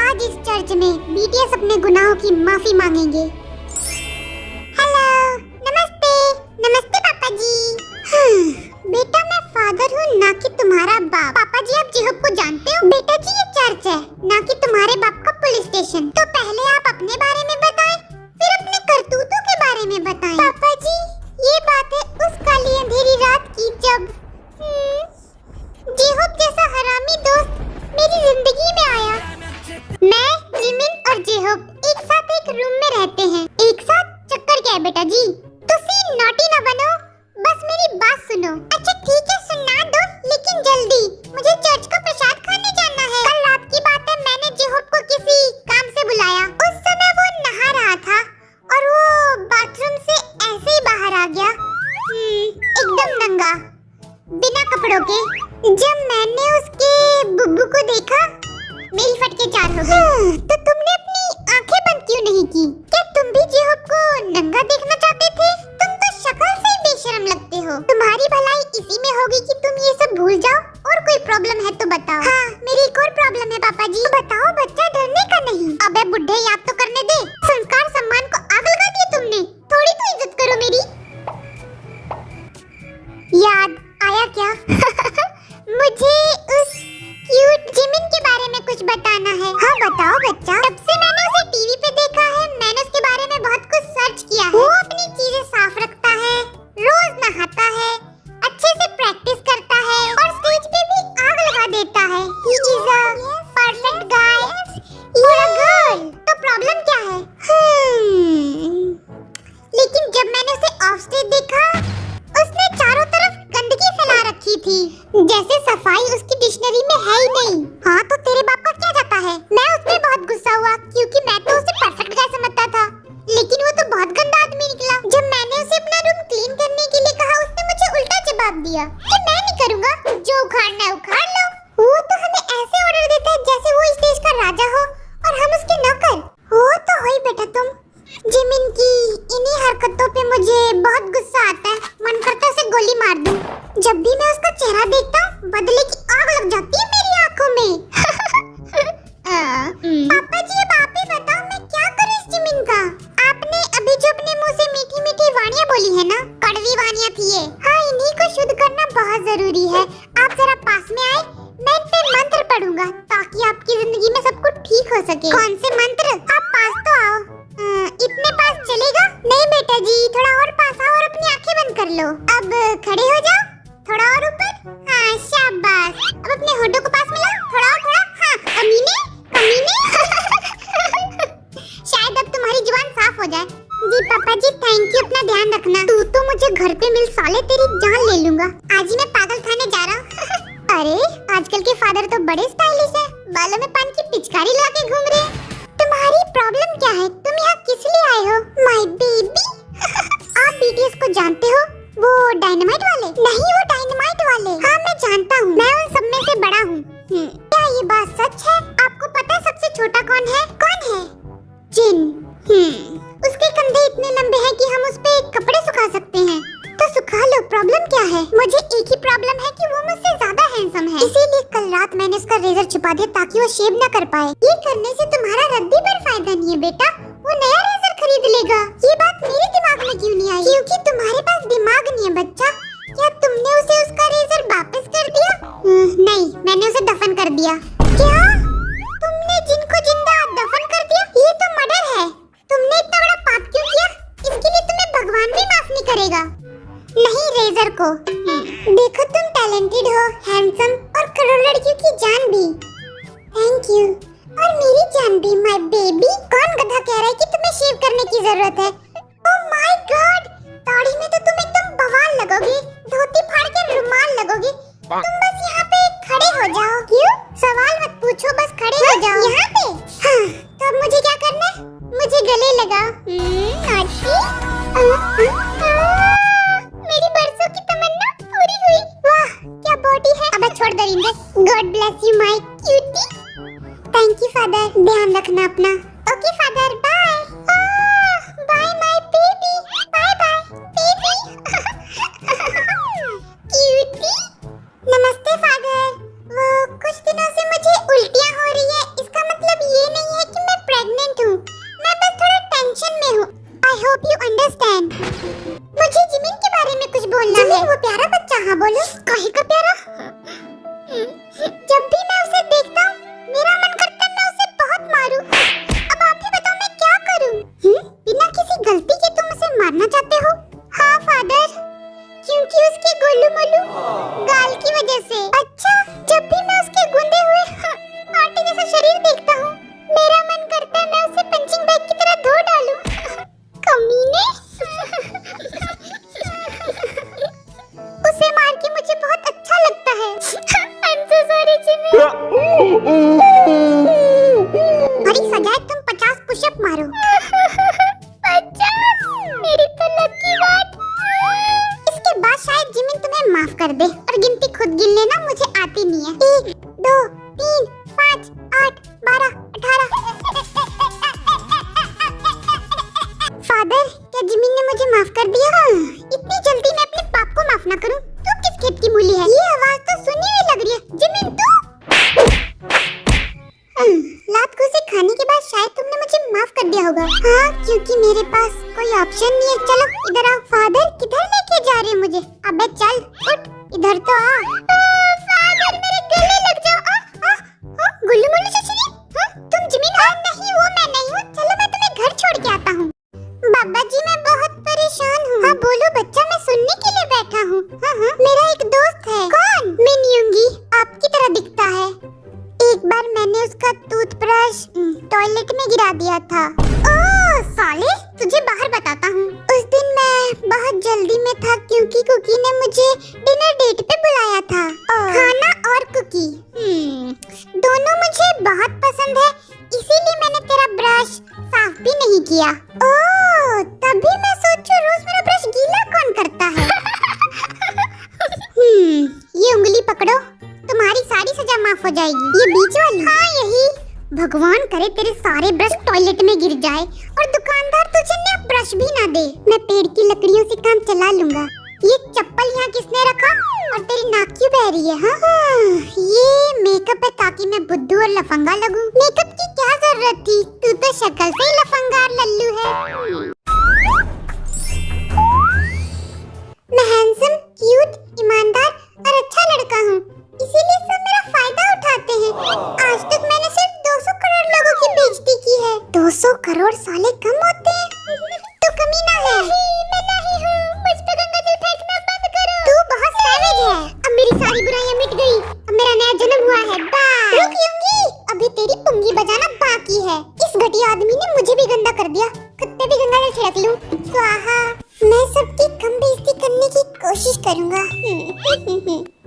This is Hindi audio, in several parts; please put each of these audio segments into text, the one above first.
आज इस चर्च में बीटीएस अपने गुनाहों की माफी मांगेंगे। हेलो, नमस्ते। नमस्ते पापा जी। बेटा मैं फादर हूँ, ना कि तुम्हारा बाप। पापा जी आप जेहोब को जानते हो? बेटा जी ये चर्च है, ना कि तुम्हारे बाप का पुलिस स्टेशन। तो पहले आप अपने बारे में बताएं, फिर अपने करतूतों के बारे में बताएं। पापा जी ये बात है उस काली अंधेरी रात की जब जेहोब जैसा हरामी दोस्त मेरी जिंदगी में आया। मैं, जिमिन और जेहोब एक साथ एक रूम में रहते हैं। एक साथ चक्कर क्या है बेटा जी? तुसी नॉटी ना बनो, बस मेरी बात सुनो। अच्छा ठीक है सुना दो, लेकिन जल्दी, मुझे चर्च का प्रसाद खाने जाना है। कल रात की बात है, मैंने जेहोब को किसी काम से बुलाया। उस समय वो नहा रहा था और वो बाथरूम से ऐसे ही बाहर आ गया, एकदम नंगा, बिना कपड़ों के। जब मैंने उसके बुब्बू को देखा, मेरी फटके चार हो गई। तो तुमने अपनी आंखें बंद क्यों नहीं की? क्या तुम भी जेहोब को नंगा देखना चाहते थे? तुम तो शक्ल से ही बेशर्म लगते हो। तुम्हारी भलाई इसी में होगी कि तुम ये सब भूल जाओ। और कोई प्रॉब्लम है तो बताओ। हाँ मेरी एक और प्रॉब्लम है पापा जी। बताओ, बच्चा डरने का नहीं। अबे बुढ़े याद तो करने दे। संस्कार सम्मान को आग लगा दिया तुमने। थोड़ी तो इज्जत करो मेरी। याद आया क्या? मुझे उस क्यूट जिमिन के बारे में कुछ बताना है। हाँ बताओ बच्चा। तब से मैंने उसे टीवी पे देखा है, मैंने उसके बारे में बहुत कुछ सर्च किया है। वो अपनी चीजें साफ रखता है, रोज नहाता है, अच्छे से प्रैक्टिस करता है और स्टेज पे भी आग लगा देता है। He is a perfect guy for a girl। तो प्रॉब्लम क्या है? लेकिन जब मैंने उसे ऑफ स्टेज देखा, उसने चारों तरफ गंदगी फैला रखी थी, जैसे सफाई उसकी डिक्शनरी में है ही नहीं। हाँ तो तेरे बाप का क्या जाता है? मैं उसमें बहुत गुस्सा हुआ क्योंकि मैं तो उसे परफेक्ट गाय समझता था, लेकिन वो तो बहुत गंदा आदमी निकला। जब मैंने उसे अपना रूम क्लीन करने के लिए कहा, उसने मुझे उल्टा जवाब दिया कि मैं नहीं करूँगा, जो उखाड़ना है उखाड़ लो। वो तो हमें ऐसे ऑर्डर देता है जैसे वो इस देश का राजा हो और हम उसके नौकर। वो तो हो ही बेटा तुम। जिमिन की इन्हीं हरकतों पे मुझे बहुत गुस्सा आता है, मन करता है उसे गोली मार दूं। जब भी मैं उसका चेहरा देखता हूँ, बदले की आग लग जाती है मेरी आंखों में। पापा जी अब आप ही बताओ मैं क्या करूँ इस जिमिन का? आपने अभी जो अपने मुंह से मीठी मीठी वाणियाँ बोली है ना, कड़वी वाणियाँ थी ये। हाँ इन्हीं को शुद्ध करना बहुत जरूरी है। आप जरा पास में आए, मैं इन पे मंत्र पढ़ूंगा ताकि आपकी जिंदगी में सब कुछ ठीक हो सके। कौन से मंत्र? आप पास तो आओ। इतने पास चलेगा? नहीं बेटा जी, थोड़ा और पास आओ और अपनी आंखें बंद कर लो। अब खड़े हो जाओ, थोड़ा और ऊपर। हाँ शाबाश। अब अपने होठों को पास मिलाओ, थोड़ा और थोड़ा। हाँ कमीने कमीने। शायद अब तुम्हारी जुबान साफ हो जाए। जी पापा जी थैंक यू, अपना ध्यान रखना। तू तो मुझे घर पे मिल साले, तेरी जान ले लूंगा। आज ही मैं पागल खाने जा रहा हूँ। अरे आजकल के फादर तो बड़े स्टाइलिश है, बालों में पान की पिचकारी लगा के घूम रहे हैं। तुम्हारी प्रॉब्लम क्या है? तुम यहाँ किस लिए आए हो? My baby. आप बीटीएस को जानते हो? वो डायनामाइट वाले? नहीं वो डायनामाइट वाले। हाँ मैं जानता हूँ, मैं उन सब में से बड़ा हूँ। क्या ये बात सच है? आपको पता है सबसे छोटा कौन है? कौन है? जिन। उसके कंधे इतने लंबे हैं कि हम उस पे कपड़े सुखा सकते हैं। तो सुखा लो, प्रॉब्लम क्या है? मुझे एक ही प्रॉब्लम है कि वो मुझसे ज्यादा हैंडसम है, इसीलिए कल रात मैंने उसका रेजर छुपा दिया ताकि वो शेव न कर पाए। ये करने से तुम्हारा रद्दी पर फायदा नहीं है बेटा, वो नया रेजर खरीद लेगा। ये बात मेरे दिमाग में क्यों नहीं आई? क्योंकि तुम्हारे पास दिमाग नहीं है बच्चा। क्या तुमने उसे उसका रेजर वापस कर दिया? नहीं, मैंने उसे दफन कर दिया। क्या? तुमने जिनको जिंदा दफन कर दिया? ये तो मर्डर है। तुमने इतना बड़ा पाप क्यों किया? इसके लिए तुम्हें भगवान भी माफ नहीं करेगा। नहीं रेजर को। देखो तुम टैलेंटेड हो, हैंडसम और करोड़ लड़कियों की जान भी। Thank you. और मेरी जान भी माय बेबी। कौन गधा कह रहा है कि तुम्हें शेव करने की जरूरत है? ओह माय गॉड, दाढ़ी में तो तुम एकदम बवाल लगोगे, धोती फाड़ के रुमाल लगोगे। तुम बस यहाँ पे खड़े हो जाओ। क्यों? सवाल मत पूछो, बस खड़े हो जाओ यहाँ पे। हाँ तो अब मुझे क्या करना है? मुझे गले लगा। मेरी बरसों की तमन्ना पूरी हुई। वाह क्या बॉडी है। अब छोड़ दरिंदे। God bless you my cutie. Thank you father, ध्यान रखना अपना। Okay father bye. Bye my baby, bye bye baby. Cutie. नमस्ते फादर। वो कुछ दिनों से मुझे उल्टियाँ हो रही है, इसका मतलब ये नहीं अरे सजाए, तुम 50 पुशअप मारो। 50? मेरी तो लकी बात। इसके बाद शायद जिमिन तुम्हें माफ कर दे, और गिनती खुद गिन लेना, मुझे आती नहीं है। 1 2 3 5 8 12 18। फादर, क्या जिमिन ने मुझे माफ कर दिया? इतनी जल्दी मैं अपने पाप को माफ ना करूं? तू किस खेत की मूली है? ये आवाज तो सुनी हुई लग रही है। जिमिन, तू लात घुसे खाने के बाद शायद तुमने मुझे माफ कर दिया होगा। हाँ, क्योंकि मेरे पास कोई ऑप्शन नहीं है। चलो इधर आओ। फादर, किधर लेके जा रहे हो मुझे? अबे चल, उठ, इधर तो आ। फादर, मेरे गले लग जाओ। गुल्लू मुल्लू चचरी, तुम जिमिन हो? नहीं, वो मैं नहीं हूँ। चलो मैं तुम्हें घर छोड़ के आता हूँ। बाबा जी, मैं बहुत परेशान हूँ। हाँ बोलो बच्चा, मैं सुनने के लिए बैठा हूँ। हाँ, मेरा एक दोस्त है। कौन? मिन्यूंगी, आपकी तरह दिखता है। एक बार मैंने उसका टूथब्रश टॉयलेट में गिरा दिया था। ओह साले, तुझे बाहर बताता हूँ। उस दिन मैं बहुत जल्दी में था क्योंकि कुकी ने मुझे डिनर डेट पे बुलाया था। खाना और कुकी दोनों मुझे बहुत पसंद है, इसीलिए मैंने तेरा ब्रश साफ भी नहीं किया। ओह, तभी मैं सोचूं रोज मेरा ब्रश गीला कौन करता है। ये उंगली पकड़ो, तुम्हारी सारी सजा माफ हो जाएगी। ये बीच वाली? हाँ, यही। भगवान करे तेरे सारे ब्रश टॉयलेट में गिर जाए और दुकानदार तुझे नया ब्रश भी ना दे। मैं पेड़ की लकड़ियों से काम चला लूंगा। ये चप्पल यहाँ किसने रखा? और तेरी नाक क्यों बह रही है? हाँ, ये मेकअप है ताकि मैं बुद्धू और लफंगा लगूं। मेकअप की क्या जरूरत थी? तू तो शक्ल से ही लफंगा और लल्लू है। मैं हैंडसम, क्यूट, ईमानदार और अच्छा लड़का हूँ, इसीलिए सब मेरा फायदा उठाते हैं। आज तक मैंने सिर्फ 200 करोड़ लोगों की बेइज्जती की है। 200 करोड़ साले कम होते हैं? तू कमीना है। मैं नहीं हूँ, मुझ पे गंगा जल फेंकना बंद करो। तू बहुत सैवेज है। अब मेरी सारी बुराइयां मिट गई, अब मेरा नया जन्म हुआ है। बाय। रुक यूंगी, अभी तेरी पुंगी बजाना बाकी है। इस घटिया आदमी ने मुझे भी गंदा कर दिया। कुत्ते भी गंगा जल छिड़क लूं। स्वाहा। मैं सबकी कम बेइज्जती करने की कोशिश करूंगा।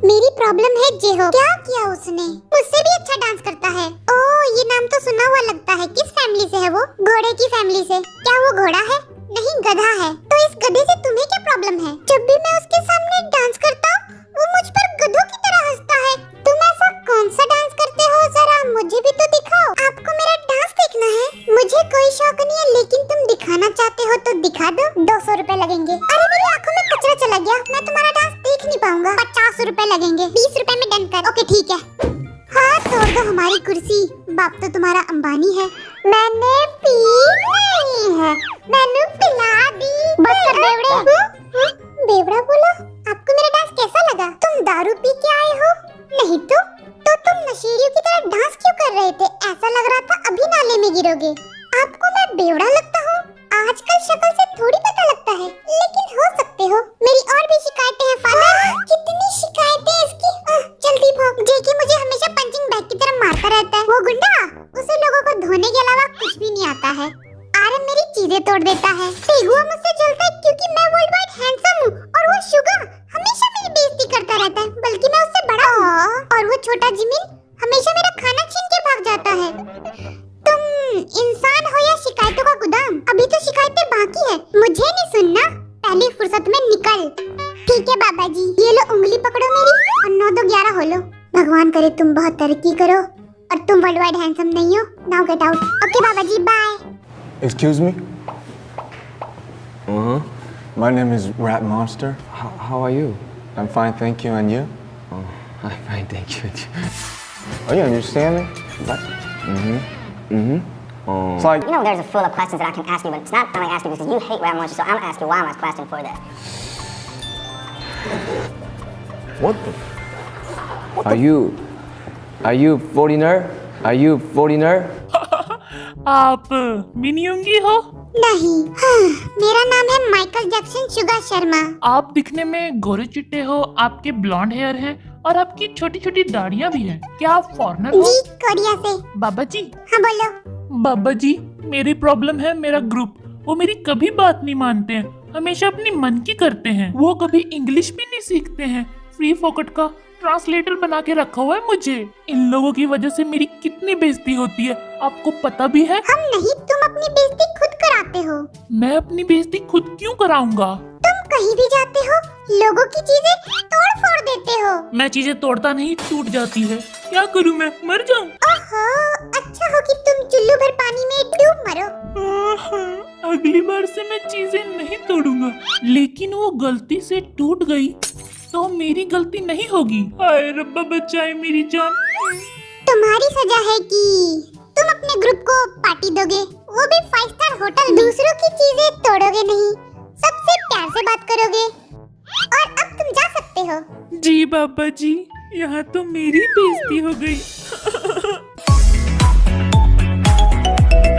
मेरी प्रॉब्लम है जेहो। क्या किया उसने? मुझसे भी अच्छा डांस करता है। ओह, ये नाम तो सुना हुआ लगता है। किस फैमिली से है वो? घोड़े की फैमिली से। क्या वो घोड़ा है? नहीं, गधा है। तो इस गधे से तुम्हें क्या प्रॉब्लम है? जब भी मैं उसके सामने डांस करता हूँ, वो मुझ पर गधों की तरह हंसता है। तुम ऐसा कौन सा डांस करते हो? जरा मुझे भी तो दिखाओ। आपको मेरा डांस देखना है? मुझे कोई शौक नहीं है, लेकिन तुम दिखाना चाहते हो तो दिखा दो। 200 रुपए लगेंगे। अरे मेरी आंखों में कचरा चला गया, मैं तुम्हारा डांस देख नहीं पाऊंगा। 50 रुपए लगेंगे। 20 रुपए में डन कर। ओके ठीक है। हाँ, तोड़ दो हमारी कुर्सी। बाप तो तुम्हारा अंबानी है। मैंने पी नहीं है, मैंने पिला दी। बस कर बेवड़े। बेवड़ा बोला? आपको मेरा डांस कैसा लगा? तुम दारू पी के आए हो? नहीं तो तुम नशेड़ियों की तरह डांस क्यों कर रहे थे? ऐसा लग रहा था अभी नाले में गिरोगे। आपको मैं बेवड़ा लगता हूँ? आजकल शक्ल से थोड़ी पता लगता है, लेकिन हो सकते हो। मेरी और भी शिकायतें हैं फादर। कितनी शिकायतें इसकी? जल्दी भाग। जेकी मुझे हमेशा पंचिंग बैग की तरह मारता रहता है। वो गुंडा, उसे लोगों को धोने के अलावा कुछ भी नहीं आता है। आरन मेरी चीजें तोड़ देता है। पेगुआ मुझसे जलता है क्योंकि मैं वर्ल्ड वाइड हैंडसम हूँ, और वो शुगर हमेशा मेरी बेइज्जती करता रहता है, बल्कि मैं उससे बड़ा हूँ। और वो छोटा जिमिन हमेशा मेरा खाना छीन के भाग जाता है। तुम इंसान हो या शिकायतों का गोदाम? अभी तो शिकायतें बाकी है। मुझे नहीं सुनना, पहली फुर्सत में निकल। ठीक है बाबा जी, ये लो उंगली पकड़ो मेरी और 9 2 11 हो लो। भगवान करे तुम बहुत तरक्की करो और तुम वर्ल्ड वाइड हैंडसम नहीं हो। Now get out. Okay Baba ji, bye. Excuse me? My name is Rat Monster. How are you? I'm fine, thank you. And you? Oh, I'm fine, thank you. Are you understanding? What? It's like, You know, there's a full of questions that I can ask you, but it's not time I ask you because you hate Rat Monster, so I'm gonna ask you why am I question for that. what the? Are you foreigner? Are you foreigner? आप मिनियुंगी हो? नहीं। मेरा नाम है माइकल जैक्सन शुगा शर्मा। आप दिखने में गोरे चिट्टे हो, आपके ब्लॉन्ड हेयर है और आपकी छोटी छोटी दाढ़ियाँ भी हैं। क्या आप फॉरेनर हो? जी, कोरिया से। बाबा जी। हाँ बोलो। बाबा जी, मेरी प्रॉब्लम है मेरा ग्रुप। वो मेरी कभी बात नहीं मानते हैं, हमेशा अपनी मन की करते हैं। वो कभी इंग्लिश भी नहीं सीखते हैं। फ्री फोकट का ट्रांसलेटर बना के रखा हुआ है मुझे। इन लोगों की वजह से मेरी कितनी बेइज्जती होती है, आपको पता भी है। हम नहीं, तुम अपनी बेइज्जती खुद कराते हो। मैं अपनी बेइज्जती खुद क्यों कराऊंगा? तुम कहीं भी जाते हो, लोगों की चीजें तोड़ फोड़ देते हो। मैं चीजें तोड़ता नहीं, टूट जाती है। क्या करूं मैं, मर जाऊं? ओहो, अच्छा हो कि तुम चुल्लू भर पानी में डूब मरो। अगली बार से मैं चीजें नहीं तोड़ूंगा, लेकिन वो गलती से टूट गई तो मेरी गलती नहीं होगी। हाय रब्बा बचाए मेरी जान। तुम्हारी सजा है कि तुम अपने ग्रुप को पार्टी दोगे, वो भी 5 स्टार होटल में। दूसरों की चीजें तोड़ोगे नहीं, सबसे प्यार से बात करोगे। और अब तुम जा सकते हो। जी बाबा जी, यहाँ तो मेरी बेइज्जती हो गई।